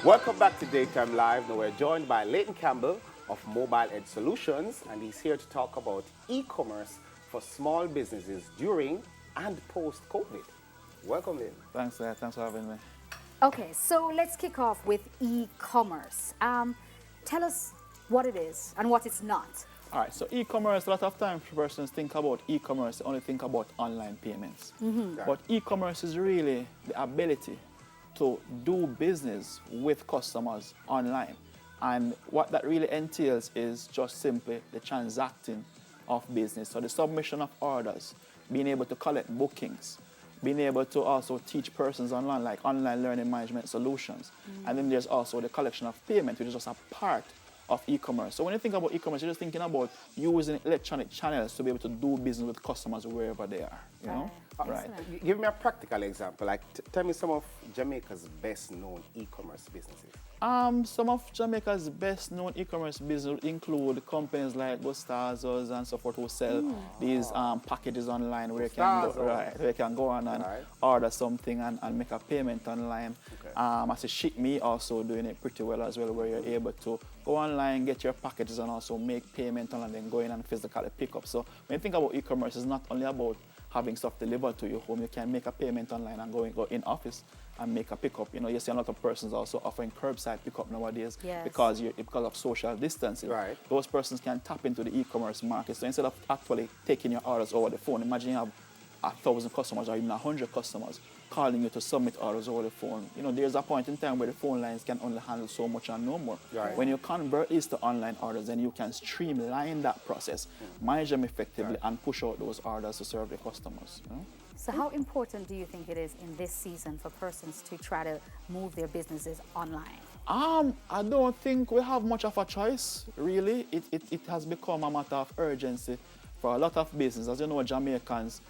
Welcome back to Daytime Live. Now we're joined by Leighton Campbell of Mobile Edge Solutions, and he's here to talk about e-commerce for small businesses during and post-COVID. Welcome, Leighton. Thanks, thanks for having me. Okay, so let's kick off with e-commerce. Tell us what it is and what it's not. All right, so e-commerce, a lot of times persons think about e-commerce, they only think about online payments. But e-commerce is really the ability to do business with customers online. And what that really entails is just simply the transacting of business. So the submission of orders, being able to collect bookings, being able to also teach persons online, like online learning management solutions. And then there's also the collection of payment, which is just a part of e-commerce. So when you think about e-commerce, you're just thinking about using electronic channels to be able to do business with customers wherever they are. You know? Right. Give me a practical example. Like, tell me some of Jamaica's best-known e-commerce businesses. Some of Jamaica's best-known e-commerce business include companies like Gustazos and so forth who sell these packages online where you can go on and order something and make a payment online. I say Ship Me also doing it pretty well as well, where you're able to go online, get your packages, and also make payment and then go in and physically pick up. So when you think about e-commerce, it's not only about having stuff delivered to your home. You can make a payment online and go in office and make a pickup. You know, you see a lot of persons also offering curbside pickup nowadays because of social distancing. Right. Those persons can tap into the e-commerce market. So instead of actually taking your orders over the phone, imagine you have 1,000 customers or even 100 customers calling you to submit orders over the phone. You know, there's a point in time where the phone lines can only handle so much and no more. Right. When you convert this to online orders, then you can streamline that process, manage them effectively, and push out those orders to serve the customers. You know? So how important do you think it is in this season for persons to try to move their businesses online? I don't think we have much of a choice, really. It has become a matter of urgency for a lot of businesses. As you know, Jamaicans,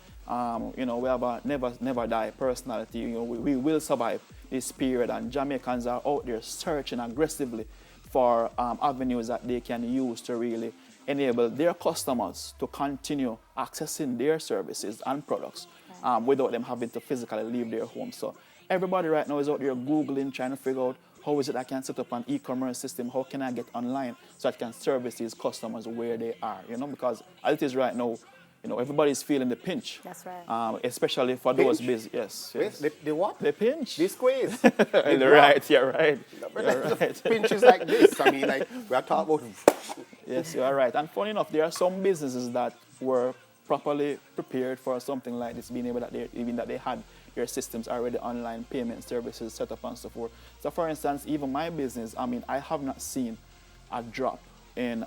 you know, we have a never die personality. You know, we will survive this period, and Jamaicans are out there searching aggressively for avenues that they can use to really enable their customers to continue accessing their services and products without them having to physically leave their home. So everybody right now is out there Googling, trying to figure out how is it I can set up an e-commerce system, how can I get online so I can service these customers where they are, you know, because as it is right now, you know, everybody's feeling the pinch. That's right. Especially for those busy. Yes. The what? The pinch. The squeeze. Right, you're right. You're right. Pinches like this. I mean, like, we are talking about... Yes, you are right. And funny enough, there are some businesses that were properly prepared for something like this, being able that they had their systems already, online payment services set up and so forth. So for instance, even my business, I mean, I have not seen a drop in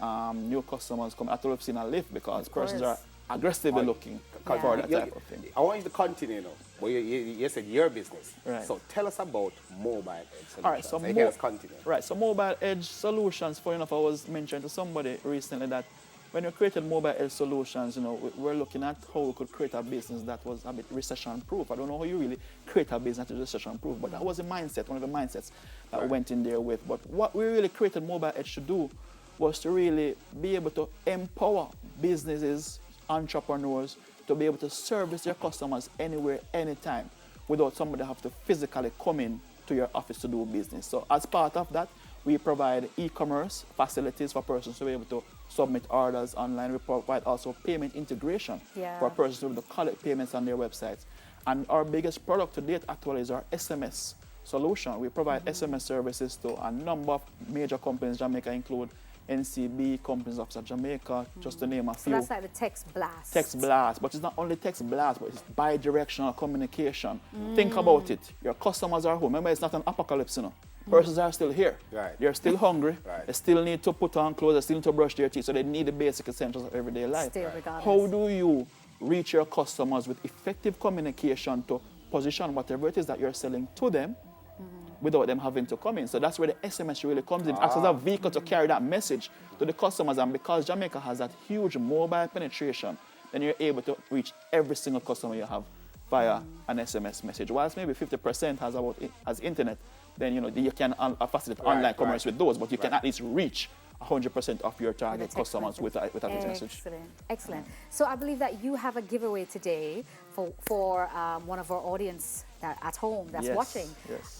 new customers coming. I thought I've seen a lift because persons are aggressively looking for that type of thing. I want you to continue now. Well, you said your business. Right. So tell us about Mobile Edge Solutions. All right, so let's continue. Right, so Mobile Edge Solutions, funny enough, I was mentioning to somebody recently that when we created Mobile Edge Solutions, you know, we're looking at how we could create a business that was a bit recession-proof. I don't know how you really create a business that is recession-proof, but that was a mindset, one of the mindsets that we went in there with. But what we really created Mobile Edge to do was to really be able to empower businesses, entrepreneurs, to be able to service their customers anywhere, anytime, without somebody have to physically come in to your office to do business. So as part of that, we provide e-commerce facilities for persons to be able to submit orders online. We provide also payment integration for persons to be able to collect payments on their websites. And our biggest product to date actually is our SMS solution. We provide SMS services to a number of major companies. Jamaica include NCB, Companies of Jamaica, just to name a few. So that's like the text blast. Text blast, but it's not only text blast, but it's bi-directional communication. Think about it. Your customers are home. Remember, it's not an apocalypse, you know. Persons are still here. Right. They're still hungry. Right. They still need to put on clothes. They still need to brush their teeth. So they need the basic essentials of everyday life. Still, regardless. How do you reach your customers with effective communication to position whatever it is that you're selling to them without them having to come in? So that's where the SMS really comes in. It acts as a vehicle to carry that message to the customers. And because Jamaica has that huge mobile penetration, then you're able to reach every single customer you have via an SMS message. Whilst maybe 50% has internet, then you know you can facilitate online commerce with those, but you can at least reach 100% of your target customers with a text message. Excellent. So I believe that you have a giveaway today for one of our audience that at home that's Yes, watching. yes.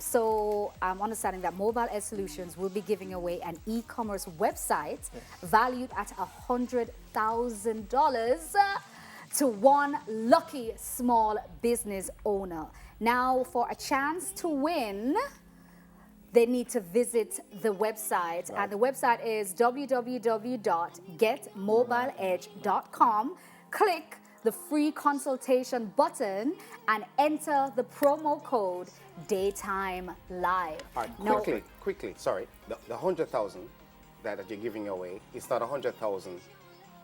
So I'm understanding that Mobile Edge Solutions will be giving away an e-commerce website valued at $100,000 to one lucky small business owner. Now, for a chance to win, they need to visit the website. And the website is www.getmobileedge.com. Click the free consultation button and enter the promo code Daytime Live. All right, Now- quickly, sorry. The 100,000 that you're giving away, it's not 100,000,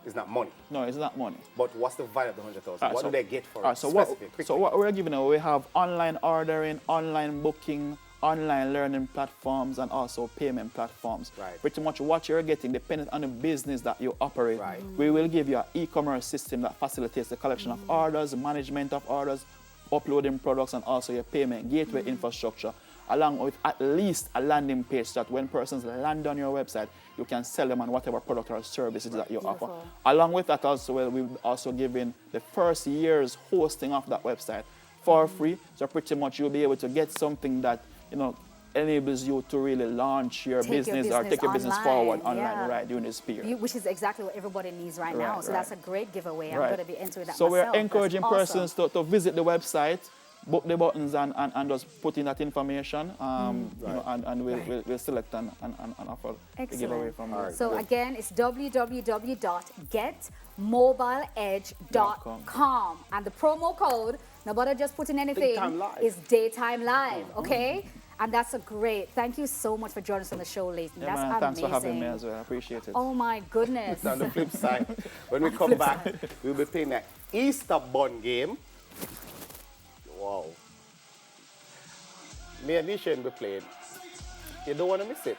it's not money. No, it's not money. But what's the value of the 100,000? Alright, What so- do they get for alright, it? so Specific, so quickly. what we're giving away, we have online ordering, online booking, online learning platforms, and also payment platforms. Right. Pretty much what you're getting depending on the business that you operate. Right. We will give you an e-commerce system that facilitates the collection of orders, management of orders, uploading products, and also your payment gateway infrastructure, along with at least a landing page that when persons land on your website, you can sell them on whatever product or services that you offer. Beautiful. Along with that also, we'll also give in the first year's hosting of that website for free. So pretty much you'll be able to get something that, enables you to really launch your Take your business or take your business online, forward online yeah. right during this period. Which is exactly what everybody needs right now. Right, So that's a great giveaway. I'm Right. going to be entering that So myself. we're encouraging That's awesome. persons to visit the website, book the buttons, and just put in that information, and we'll select and offer the giveaway Excellent. from there. So again, it's www.getmobileedge.com. And the promo code, nobody just put in anything, Daytime Live. is Daytime Live, okay? And that's a great, thank you so much for joining us on the show, Leighton. Yeah, That's man, amazing. thanks for having me as well. I appreciate it. Oh my goodness. On the flip side, when we come back, we'll be playing that Easter Bun game. Wow. Me and Nisha will be playing. You don't want to miss it.